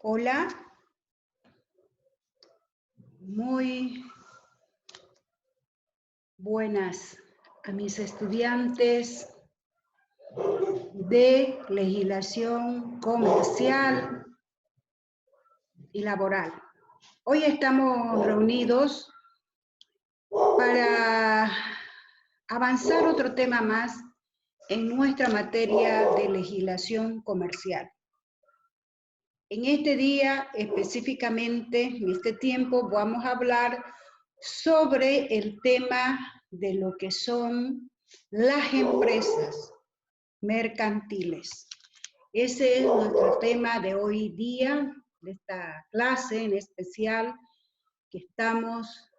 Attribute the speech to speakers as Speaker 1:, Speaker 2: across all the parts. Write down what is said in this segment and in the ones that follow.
Speaker 1: Hola, muy buenas a mis estudiantes de legislación comercial y laboral. Hoy estamos reunidos para avanzar otro tema más en nuestra materia de legislación comercial. En este día, específicamente, en este tiempo, vamos a hablar sobre el tema de lo que son las empresas mercantiles. Ese es nuestro tema de hoy día, de esta clase en especial, que estamos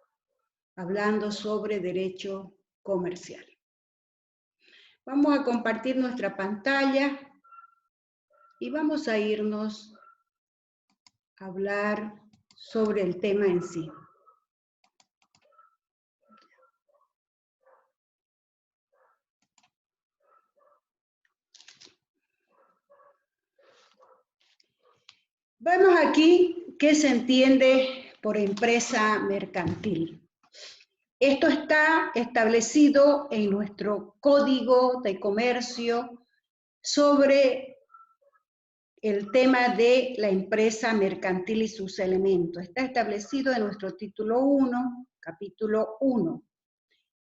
Speaker 1: hablando sobre derecho comercial. Vamos a compartir nuestra pantalla y vamos a irnos a hablar sobre el tema en sí. Vemos aquí qué se entiende por empresa mercantil. Esto está establecido en nuestro Código de Comercio sobre el tema de la empresa mercantil y sus elementos. Está establecido en nuestro título 1, capítulo 1.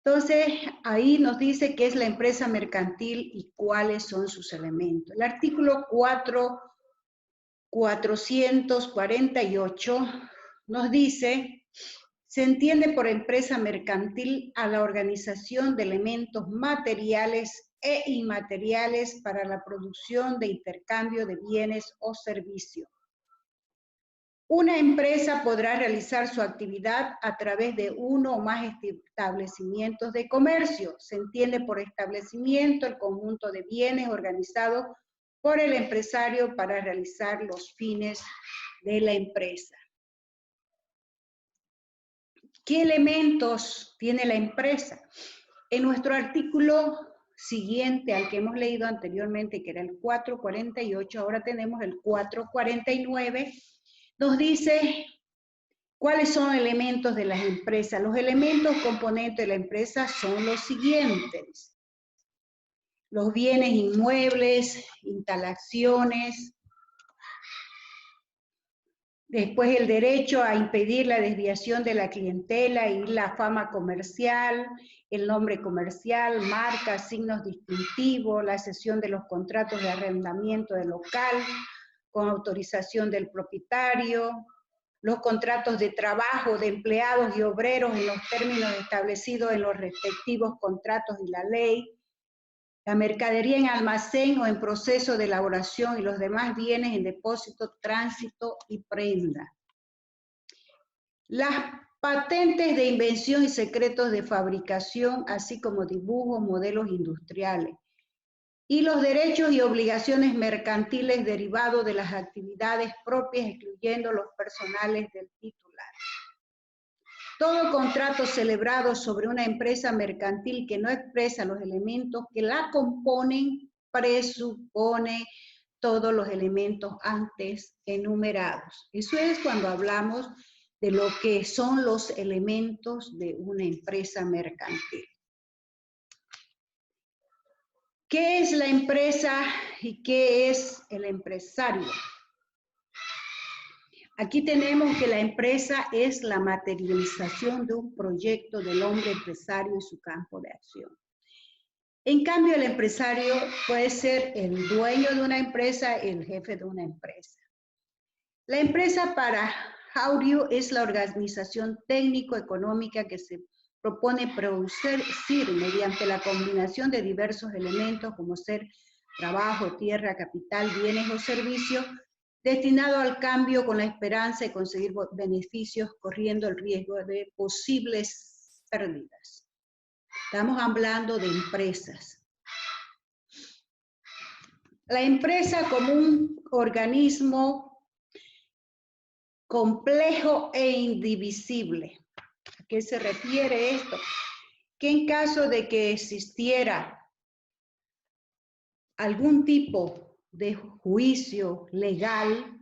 Speaker 1: Entonces, ahí nos dice qué es la empresa mercantil y cuáles son sus elementos. El artículo 448 nos dice: se entiende por empresa mercantil a la organización de elementos materiales e inmateriales para la producción de intercambio de bienes o servicios. Una empresa podrá realizar su actividad a través de uno o más establecimientos de comercio. Se entiende por establecimiento el conjunto de bienes organizados por el empresario para realizar los fines de la empresa. ¿Qué elementos tiene la empresa? En nuestro artículo siguiente al que hemos leído anteriormente, que era el 448, ahora tenemos el 449, nos dice cuáles son elementos de las empresas. Los elementos componentes de la empresa son los siguientes: los bienes inmuebles, instalaciones, después el derecho a impedir la desviación de la clientela y la fama comercial, el nombre comercial, marcas, signos distintivos, la cesión de los contratos de arrendamiento del local con autorización del propietario, los contratos de trabajo de empleados y obreros en los términos establecidos en los respectivos contratos y la ley, la mercadería en almacén o en proceso de elaboración y los demás bienes en depósito, tránsito y prenda. Las patentes de invención y secretos de fabricación, así como dibujos, modelos industriales. Y los derechos y obligaciones mercantiles derivados de las actividades propias, incluyendo los personales del titular. Todo contrato celebrado sobre una empresa mercantil que no expresa los elementos que la componen presupone todos los elementos antes enumerados. Eso es cuando hablamos de lo que son los elementos de una empresa mercantil. ¿Qué es la empresa y qué es el empresario? Aquí tenemos que la empresa es la materialización de un proyecto del hombre empresario y su campo de acción. En cambio, el empresario puede ser el dueño de una empresa, el jefe de una empresa. La empresa para Jauregui es la organización técnico-económica que se propone producir mediante la combinación de diversos elementos como ser trabajo, tierra, capital, bienes o servicios, destinado al cambio con la esperanza de conseguir beneficios corriendo el riesgo de posibles pérdidas. Estamos hablando de empresas. La empresa como un organismo complejo e indivisible. ¿A qué se refiere esto? Que en caso de que existiera algún tipo de juicio legal,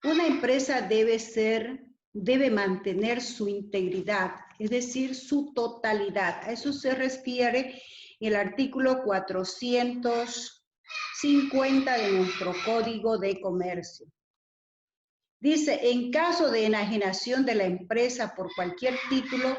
Speaker 1: Una empresa debe mantener su integridad, es decir, su totalidad. A eso se refiere el artículo 450 de nuestro Código de Comercio. Dice, en caso de enajenación de la empresa por cualquier título,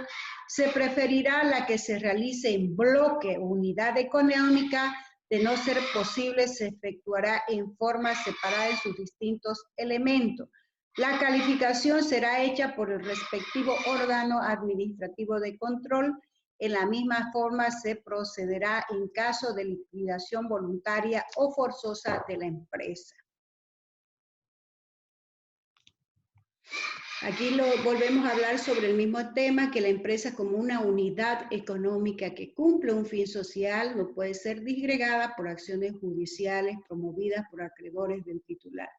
Speaker 1: se preferirá la que se realice en bloque o unidad económica. De no ser posible, se efectuará en forma separada en sus distintos elementos. La calificación será hecha por el respectivo órgano administrativo de control. En la misma forma se procederá en caso de liquidación voluntaria o forzosa de la empresa. Aquí volvemos a hablar sobre el mismo tema, que la empresa como una unidad económica que cumple un fin social no puede ser disgregada por acciones judiciales promovidas por acreedores del titular.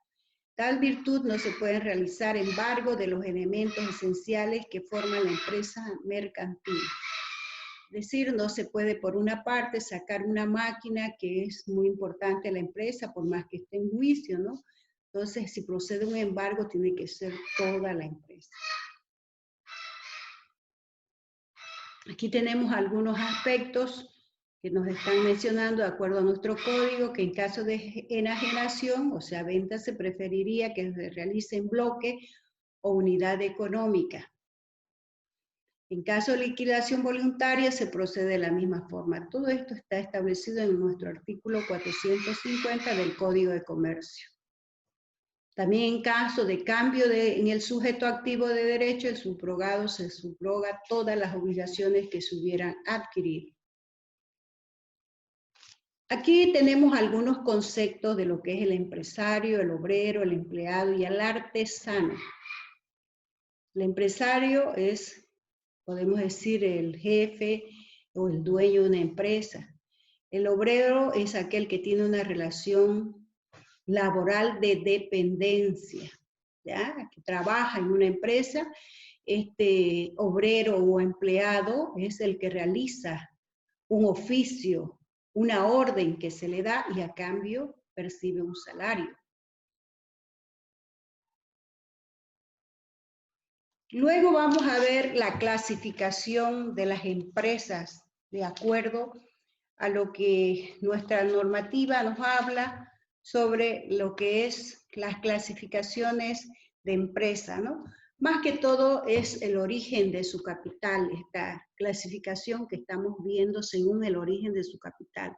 Speaker 1: Tal virtud no se puede realizar embargo de los elementos esenciales que forman la empresa mercantil. Es decir, no se puede por una parte sacar una máquina que es muy importante a la empresa, por más que esté en juicio, ¿no? Entonces, si procede un embargo, tiene que ser toda la empresa. Aquí tenemos algunos aspectos que nos están mencionando de acuerdo a nuestro código, que en caso de enajenación, o sea, venta, se preferiría que se realice en bloque o unidad económica. En caso de liquidación voluntaria, se procede de la misma forma. Todo esto está establecido en nuestro artículo 450 del Código de Comercio. También en caso de cambio en el sujeto activo de derecho, el subrogado se subroga todas las obligaciones que se hubieran adquirido. Aquí tenemos algunos conceptos de lo que es el empresario, el obrero, el empleado y el artesano. El empresario es, podemos decir, el jefe o el dueño de una empresa. El obrero es aquel que tiene una relación laboral de dependencia, ¿ya? Que trabaja en una empresa. Este obrero o empleado es el que realiza un oficio, una orden que se le da y a cambio percibe un salario. Luego vamos a ver la clasificación de las empresas de acuerdo a lo que nuestra normativa nos habla sobre lo que es las clasificaciones de empresa, ¿no? Más que todo es el origen de su capital, esta clasificación que estamos viendo según el origen de su capital.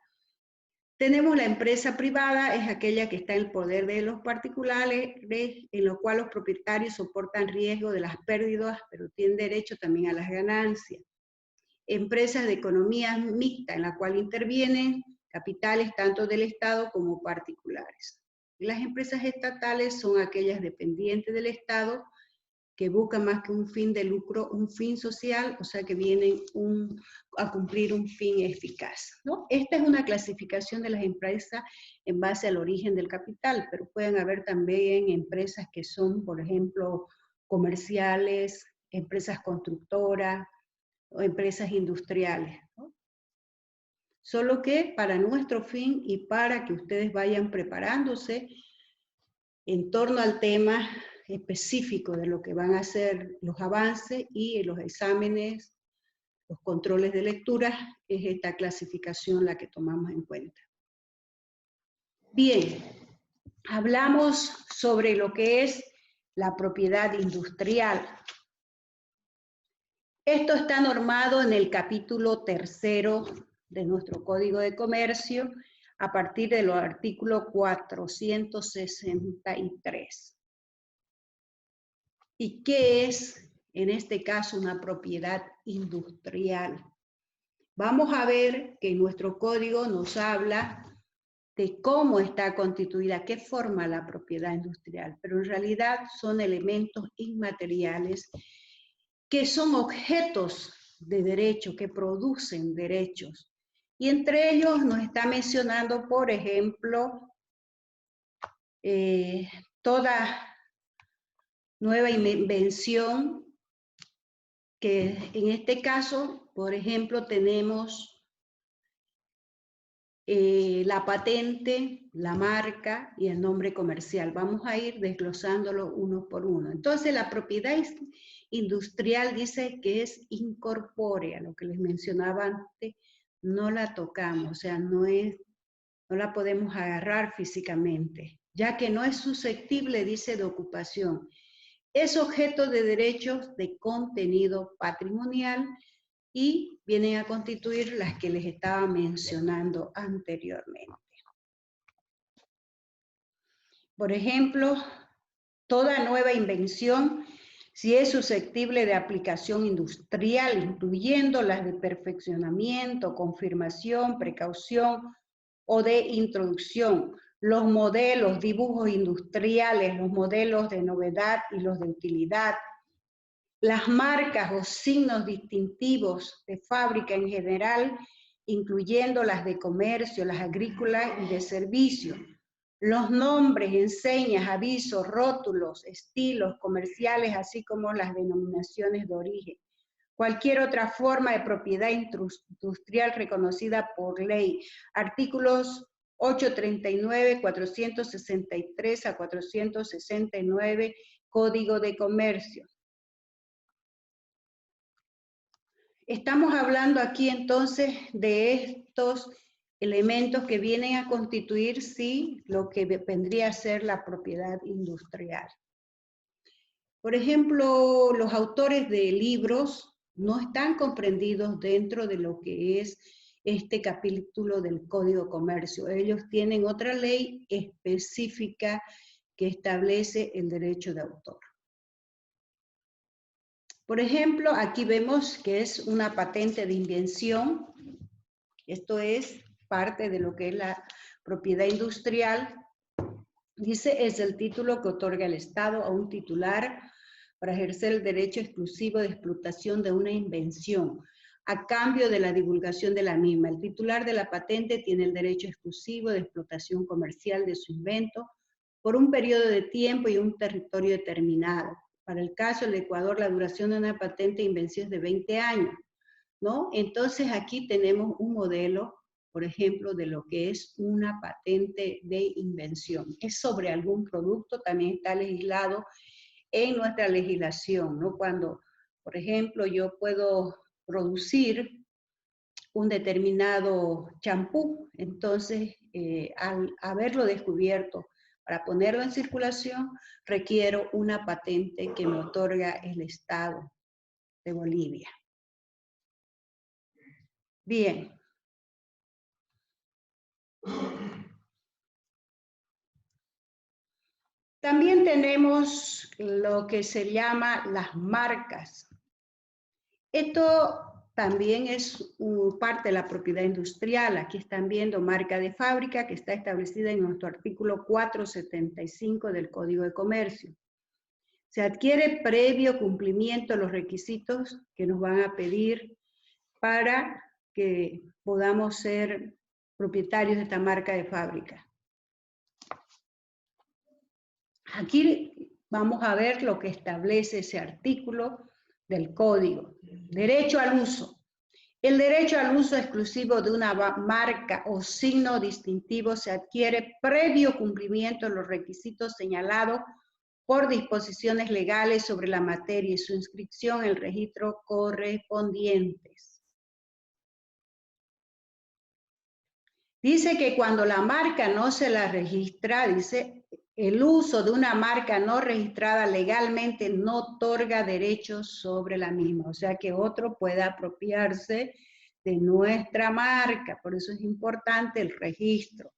Speaker 1: Tenemos la empresa privada, es aquella que está en el poder de los particulares, en lo cual los propietarios soportan riesgo de las pérdidas, pero tienen derecho también a las ganancias. Empresas de economía mixta, en la cual intervienen capitales tanto del Estado como particulares. Y las empresas estatales son aquellas dependientes del Estado que buscan más que un fin de lucro, un fin social, o sea que vienen a cumplir un fin eficaz, ¿no? Esta es una clasificación de las empresas en base al origen del capital, pero pueden haber también empresas que son, por ejemplo, comerciales, empresas constructoras, o empresas industriales, ¿no? Solo que para nuestro fin y para que ustedes vayan preparándose en torno al tema específico de lo que van a ser los avances y los exámenes, los controles de lectura, es esta clasificación la que tomamos en cuenta. Bien, hablamos sobre lo que es la propiedad industrial. Esto está normado en el capítulo 3 de nuestro Código de Comercio a partir del artículo 463. ¿Y qué es, en este caso, una propiedad industrial? Vamos a ver que nuestro código nos habla de cómo está constituida, qué forma la propiedad industrial, pero en realidad son elementos inmateriales que son objetos de derecho, que producen derechos. Y entre ellos nos está mencionando, por ejemplo, toda nueva invención, que en este caso, por ejemplo, tenemos la patente, la marca y el nombre comercial. Vamos a ir desglosándolo uno por uno. Entonces, la propiedad industrial dice que es incorpórea, lo que les mencionaba antes, no la tocamos, o sea, no la podemos agarrar físicamente, ya que no es susceptible, dice, de ocupación. Es objeto de derechos de contenido patrimonial y vienen a constituir las que les estaba mencionando anteriormente. Por ejemplo, toda nueva invención, si es susceptible de aplicación industrial, incluyendo las de perfeccionamiento, confirmación, precaución o de introducción, los modelos, dibujos industriales, los modelos de novedad y los de utilidad, las marcas o signos distintivos de fábrica en general, incluyendo las de comercio, las agrícolas y de servicio, los nombres, enseñas, avisos, rótulos, estilos comerciales, así como las denominaciones de origen. Cualquier otra forma de propiedad industrial reconocida por ley. Artículos 839, 463 a 469, Código de Comercio. Estamos hablando aquí entonces de estos elementos que vienen a constituir, sí, lo que vendría a ser la propiedad industrial. Por ejemplo, los autores de libros no están comprendidos dentro de lo que es este capítulo del Código de Comercio. Ellos tienen otra ley específica que establece el derecho de autor. Por ejemplo, aquí vemos que es una patente de invención. Esto es parte de lo que es la propiedad industrial. Dice, es el título que otorga el Estado a un titular para ejercer el derecho exclusivo de explotación de una invención, a cambio de la divulgación de la misma. El titular de la patente tiene el derecho exclusivo de explotación comercial de su invento por un periodo de tiempo y un territorio determinado. Para el caso del Ecuador, la duración de una patente de invención es de 20 años, ¿no? Entonces aquí tenemos un modelo, por ejemplo, de lo que es una patente de invención. Es sobre algún producto, también está legislado en nuestra legislación, ¿no? Cuando, por ejemplo, yo puedo producir un determinado champú, entonces al haberlo descubierto para ponerlo en circulación, requiero una patente que me otorga el Estado de Bolivia. Bien. También tenemos lo que se llama las marcas. Esto también es parte de la propiedad industrial. Aquí están viendo marca de fábrica que está establecida en nuestro artículo 475 del Código de Comercio. Se adquiere previo cumplimiento de los requisitos que nos van a pedir para que podamos ser propietarios de esta marca de fábrica. Aquí vamos a ver lo que establece ese artículo del Código. Derecho al uso. El derecho al uso exclusivo de una marca o signo distintivo se adquiere previo cumplimiento de los requisitos señalados por disposiciones legales sobre la materia y su inscripción en el registro correspondientes. Dice que cuando la marca no se la registra, dice, el uso de una marca no registrada legalmente no otorga derechos sobre la misma. O sea que otro pueda apropiarse de nuestra marca. Por eso es importante el registro.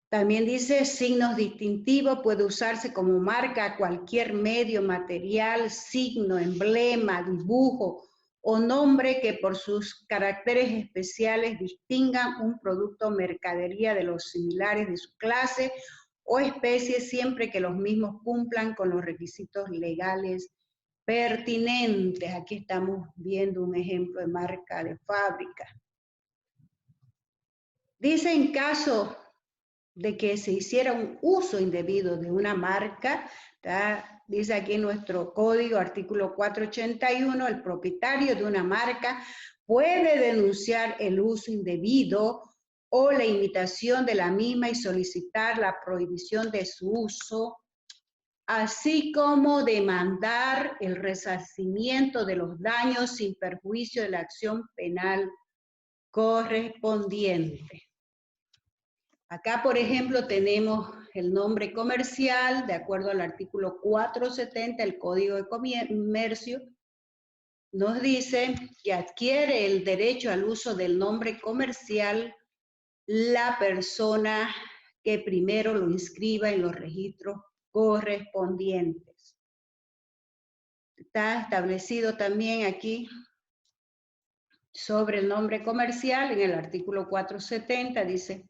Speaker 1: También dice, signos distintivos puede usarse como marca cualquier medio material, signo, emblema, dibujo o nombre que por sus caracteres especiales distingan un producto o mercadería de los similares de su clase o especie, siempre que los mismos cumplan con los requisitos legales pertinentes. Aquí estamos viendo un ejemplo de marca de fábrica. Dice, en caso de que se hiciera un uso indebido de una marca, dice aquí en nuestro código, artículo 481, el propietario de una marca puede denunciar el uso indebido o la imitación de la misma y solicitar la prohibición de su uso, así como demandar el resarcimiento de los daños sin perjuicio de la acción penal correspondiente. Acá, por ejemplo, tenemos el nombre comercial, de acuerdo al artículo 470 del Código de Comercio, nos dice que adquiere el derecho al uso del nombre comercial la persona que primero lo inscriba en los registros correspondientes. Está establecido también aquí sobre el nombre comercial, en el artículo 470 dice: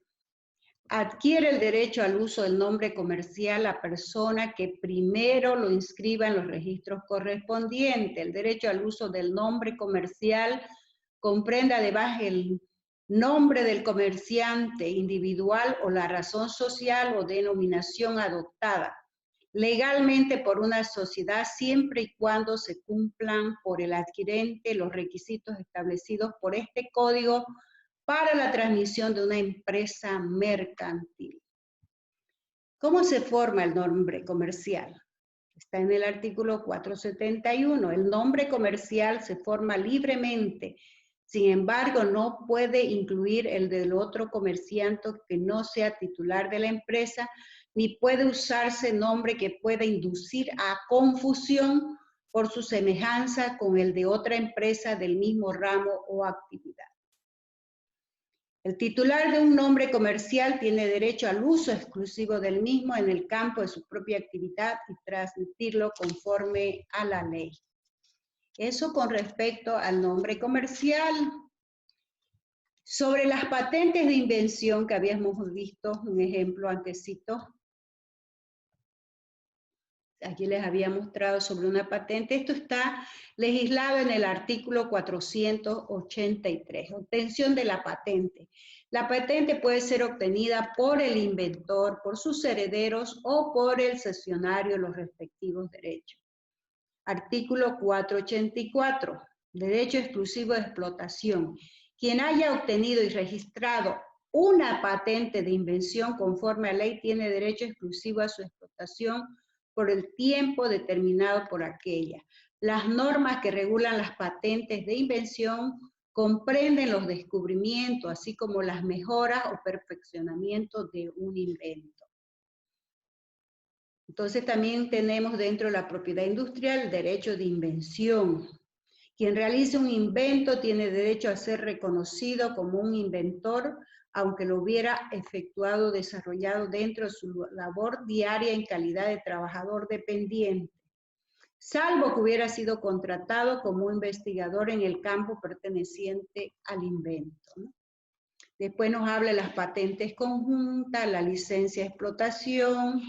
Speaker 1: adquiere el derecho al uso del nombre comercial la persona que primero lo inscriba en los registros correspondientes. El derecho al uso del nombre comercial comprende además el nombre del comerciante individual o la razón social o denominación adoptada legalmente por una sociedad, siempre y cuando se cumplan por el adquirente los requisitos establecidos por este código para la transmisión de una empresa mercantil. ¿Cómo se forma el nombre comercial? Está en el artículo 471. El nombre comercial se forma libremente. Sin embargo, no puede incluir el del otro comerciante que no sea titular de la empresa, ni puede usarse nombre que pueda inducir a confusión por su semejanza con el de otra empresa del mismo ramo o actividad. El titular de un nombre comercial tiene derecho al uso exclusivo del mismo en el campo de su propia actividad y transmitirlo conforme a la ley. Eso con respecto al nombre comercial. Sobre las patentes de invención que habíamos visto, un ejemplo antecito, aquí les había mostrado sobre una patente. Esto está legislado en el artículo 483, obtención de la patente. La patente puede ser obtenida por el inventor, por sus herederos o por el cesionario de los respectivos derechos. Artículo 484, derecho exclusivo de explotación. Quien haya obtenido y registrado una patente de invención conforme a ley tiene derecho exclusivo a su explotación por el tiempo determinado por aquella. Las normas que regulan las patentes de invención comprenden los descubrimientos, así como las mejoras o perfeccionamientos de un invento. Entonces también tenemos dentro de la propiedad industrial el derecho de invención. Quien realice un invento tiene derecho a ser reconocido como un inventor, aunque lo hubiera efectuado o desarrollado dentro de su labor diaria en calidad de trabajador dependiente, salvo que hubiera sido contratado como investigador en el campo perteneciente al invento, ¿no? Después nos habla de las patentes conjuntas, la licencia de explotación,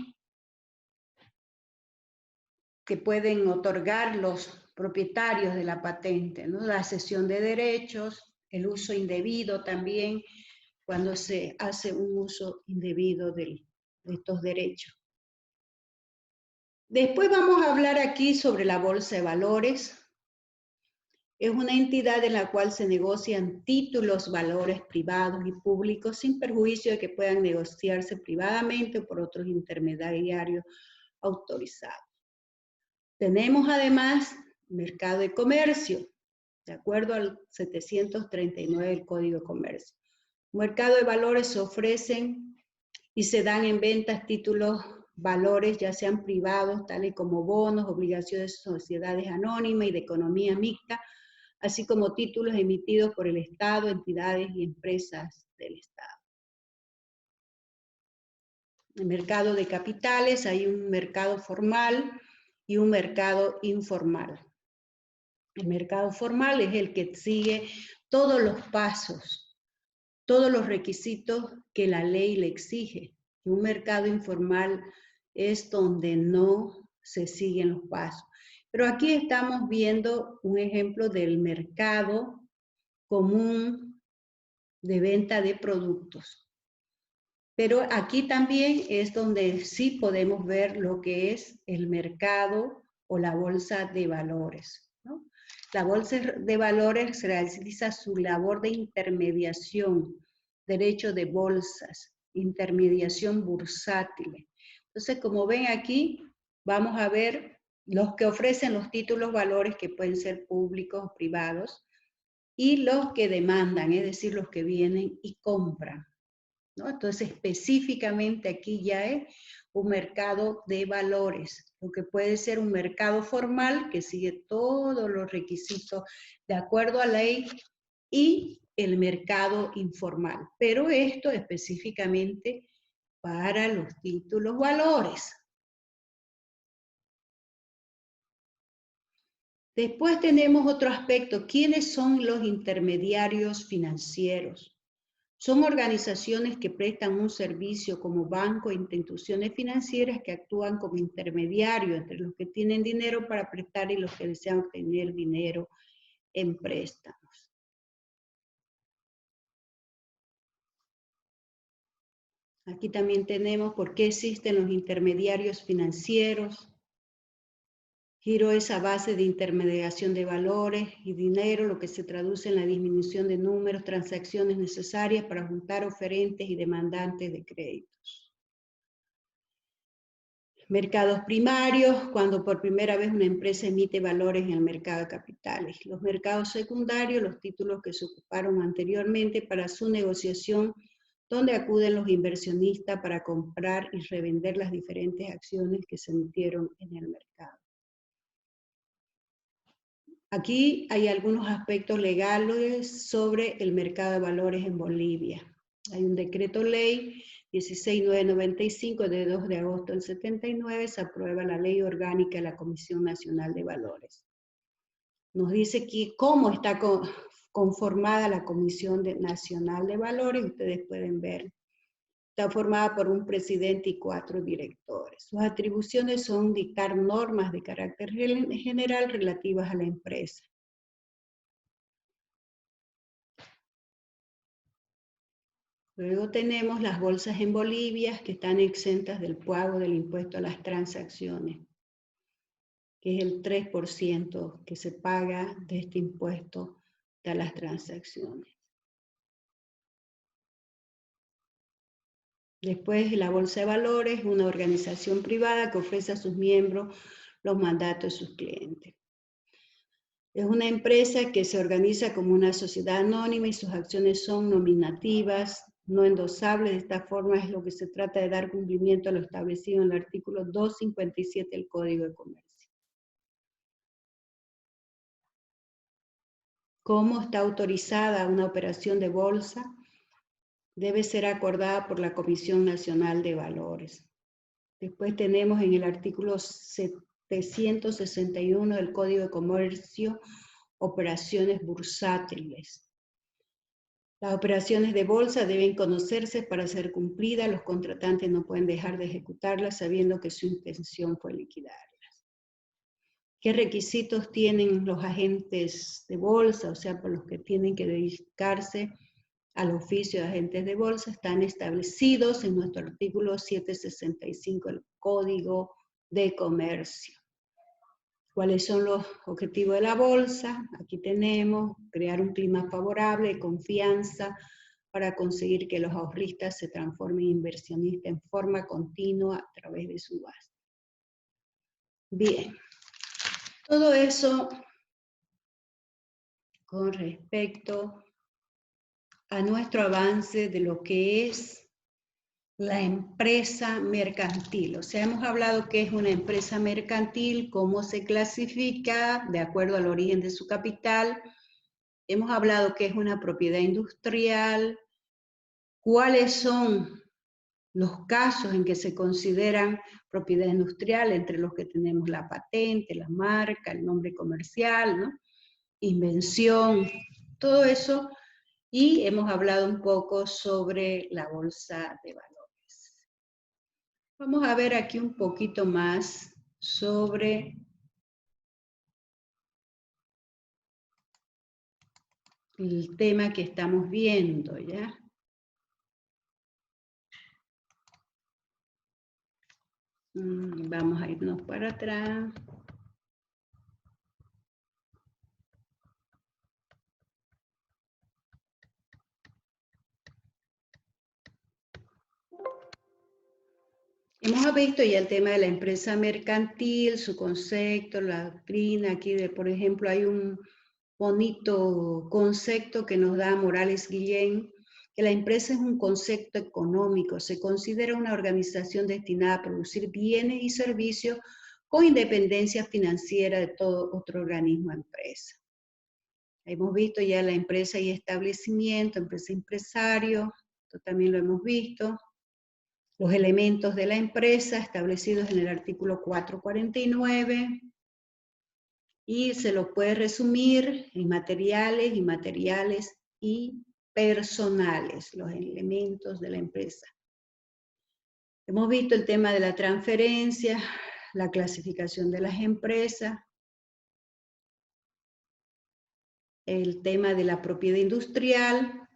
Speaker 1: que pueden otorgar los propietarios de la patente, ¿no? La cesión de derechos, el uso indebido también, cuando se hace un uso indebido de estos derechos. Después vamos a hablar aquí sobre la bolsa de valores. Es una entidad en la cual se negocian títulos, valores privados y públicos sin perjuicio de que puedan negociarse privadamente o por otros intermediarios autorizados. Tenemos además mercado de comercio, de acuerdo al 739 del Código de Comercio. Mercado de valores se ofrecen y se dan en ventas títulos, valores, ya sean privados, tales como bonos, obligaciones de sociedades anónimas y de economía mixta, así como títulos emitidos por el Estado, entidades y empresas del Estado. En el mercado de capitales hay un mercado formal y un mercado informal. El mercado formal es el que sigue todos los pasos, todos los requisitos que la ley le exige. Y un mercado informal es donde no se siguen los pasos. Pero aquí estamos viendo un ejemplo del mercado común de venta de productos. Pero aquí también es donde sí podemos ver lo que es el mercado o la bolsa de valores, ¿no? La bolsa de valores realiza su labor de intermediación derecho de bolsas, intermediación bursátil. Entonces, como ven aquí, vamos a ver los que ofrecen los títulos valores que pueden ser públicos o privados y los que demandan, es decir, los que vienen y compran, ¿no? Entonces, específicamente aquí ya es un mercado de valores, lo que puede ser un mercado formal que sigue todos los requisitos de acuerdo a ley y el mercado informal, pero esto específicamente para los títulos valores. Después tenemos otro aspecto, ¿quiénes son los intermediarios financieros? Son organizaciones que prestan un servicio como bancos e instituciones financieras que actúan como intermediarios entre los que tienen dinero para prestar y los que desean obtener dinero en préstamos. Aquí también tenemos por qué existen los intermediarios financieros. Giro es a base de intermediación de valores y dinero, lo que se traduce en la disminución de números, transacciones necesarias para juntar oferentes y demandantes de créditos. Mercados primarios, cuando por primera vez una empresa emite valores en el mercado de capitales. Los mercados secundarios, los títulos que se ocuparon anteriormente para su negociación, donde acuden los inversionistas para comprar y revender las diferentes acciones que se emitieron en el mercado. Aquí hay algunos aspectos legales sobre el mercado de valores en Bolivia. Hay un decreto ley 16995 de 2 de agosto del 79, se aprueba la ley orgánica de la Comisión Nacional de Valores. Nos dice aquí cómo está conformada la Comisión Nacional de Valores, ustedes pueden ver. Está formada por un presidente y 4 directores. Sus atribuciones son dictar normas de carácter general relativas a la empresa. Luego tenemos las bolsas en Bolivia que están exentas del pago del impuesto a las transacciones, que es el 3% que se paga de este impuesto a las transacciones. Después, la Bolsa de Valores, una organización privada que ofrece a sus miembros los mandatos de sus clientes. Es una empresa que se organiza como una sociedad anónima y sus acciones son nominativas, no endosables. De esta forma es lo que se trata de dar cumplimiento a lo establecido en el artículo 257 del Código de Comercio. ¿Cómo está autorizada una operación de bolsa? Debe ser acordada por la Comisión Nacional de Valores. Después tenemos en el artículo 761 del Código de Comercio operaciones bursátiles. Las operaciones de bolsa deben conocerse para ser cumplidas. Los contratantes no pueden dejar de ejecutarlas sabiendo que su intención fue liquidarlas. ¿Qué requisitos tienen los agentes de bolsa? O sea, por los que tienen que dedicarse al oficio de agentes de bolsa, están establecidos en nuestro artículo 765 del Código de Comercio. ¿Cuáles son los objetivos de la bolsa? Aquí tenemos crear un clima favorable de confianza para conseguir que los ahorristas se transformen en inversionistas en forma continua a través de subasta. Bien, todo eso con respecto a nuestro avance de lo que es la empresa mercantil. O sea, hemos hablado qué es una empresa mercantil, cómo se clasifica de acuerdo al origen de su capital. Hemos hablado qué es una propiedad industrial, cuáles son los casos en que se consideran propiedad industrial, entre los que tenemos la patente, la marca, el nombre comercial, ¿no? Invención, todo eso. Y hemos hablado un poco sobre la bolsa de valores. Vamos a ver aquí un poquito más sobre el tema que estamos viendo, ¿ya? Vamos a irnos para atrás. Hemos visto ya el tema de la empresa mercantil, su concepto, la doctrina. Aquí, por ejemplo, hay un bonito concepto que nos da Morales Guillén, que la empresa es un concepto económico. Se considera una organización destinada a producir bienes y servicios con independencia financiera de todo otro organismo o empresa. Hemos visto ya la empresa y establecimiento, empresa empresario, esto también lo hemos visto. Los elementos de la empresa establecidos en el artículo 449 y se lo puede resumir en materiales, inmateriales y personales, los elementos de la empresa. Hemos visto el tema de la transferencia, la clasificación de las empresas, el tema de la propiedad industrial.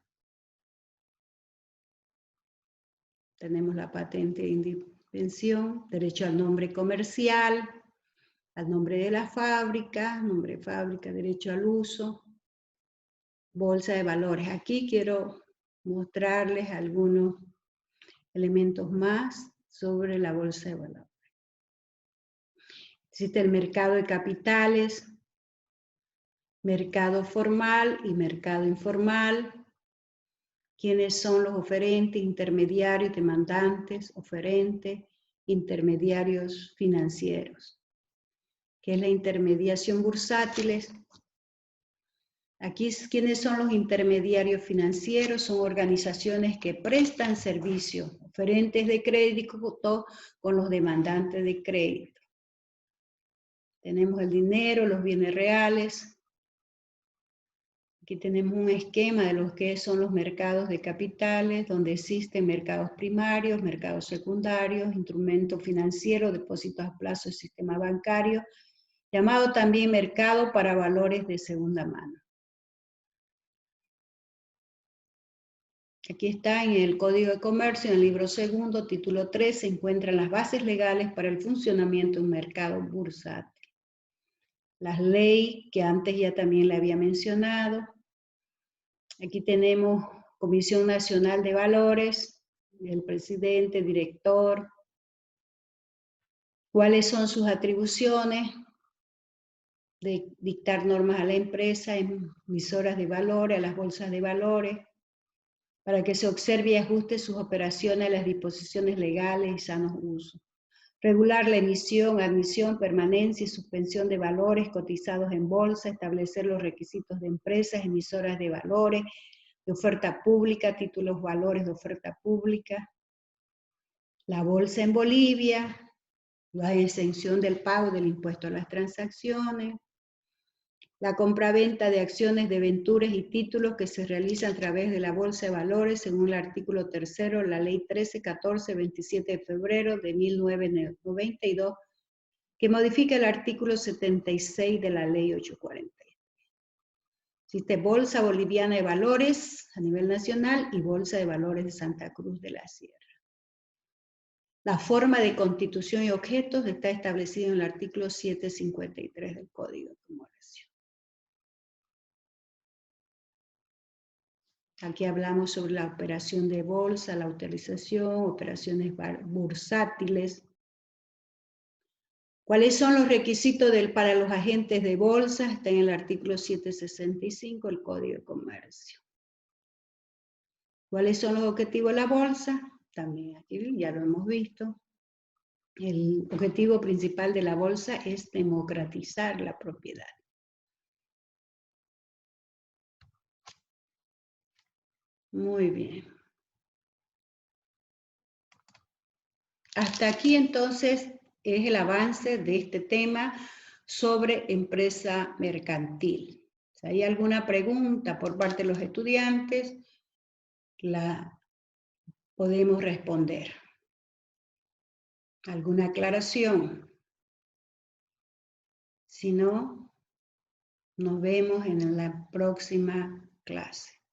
Speaker 1: Tenemos la patente de invención, derecho al nombre comercial, al nombre de la fábrica, nombre de fábrica, derecho al uso, bolsa de valores. Aquí quiero mostrarles algunos elementos más sobre la bolsa de valores. Existe el mercado de capitales, mercado formal y mercado informal. ¿Quiénes son los oferentes, intermediarios, demandantes, oferentes, intermediarios financieros? ¿Qué es la intermediación bursátiles? Aquí, ¿quiénes son los intermediarios financieros? Son organizaciones que prestan servicio, oferentes de crédito con los demandantes de crédito. Tenemos el dinero, los bienes reales. Aquí tenemos un esquema de lo que son los mercados de capitales, donde existen mercados primarios, mercados secundarios, instrumentos financieros, depósitos a plazo del sistema bancario, llamado también mercado para valores de segunda mano. Aquí está en el Código de Comercio, en el libro segundo, título 3, se encuentran las bases legales para el funcionamiento de un mercado bursátil. Las leyes que antes ya también le había mencionado. Aquí tenemos Comisión Nacional de Valores, el presidente, director. ¿Cuáles son sus atribuciones? De dictar normas a la empresa, emisoras de valores, a las bolsas de valores, para que se observe y ajuste sus operaciones a las disposiciones legales y sanos usos. Regular la emisión, admisión, permanencia y suspensión de valores cotizados en bolsa, establecer los requisitos de empresas, emisoras de valores, de oferta pública, títulos valores de oferta pública. La bolsa en Bolivia, la exención del pago del impuesto a las transacciones, la compraventa de acciones, debentures y títulos que se realiza a través de la Bolsa de Valores según el artículo 3, la Ley 1314, 27 de febrero de 1992, que modifica el artículo 76 de la Ley 840. Existe Bolsa Boliviana de Valores a nivel nacional y Bolsa de Valores de Santa Cruz de la Sierra. La forma de constitución y objetos está establecida en el artículo 753 del Código de Comercio. Aquí hablamos sobre la operación de bolsa, la autorización, operaciones bursátiles. ¿Cuáles son los requisitos para los agentes de bolsa? Está en el artículo 765 del Código de Comercio. ¿Cuáles son los objetivos de la bolsa? También aquí ya lo hemos visto. El objetivo principal de la bolsa es democratizar la propiedad. Muy bien. Hasta aquí entonces es el avance de este tema sobre empresa mercantil. Si hay alguna pregunta por parte de los estudiantes, la podemos responder. ¿Alguna aclaración? Si no, nos vemos en la próxima clase.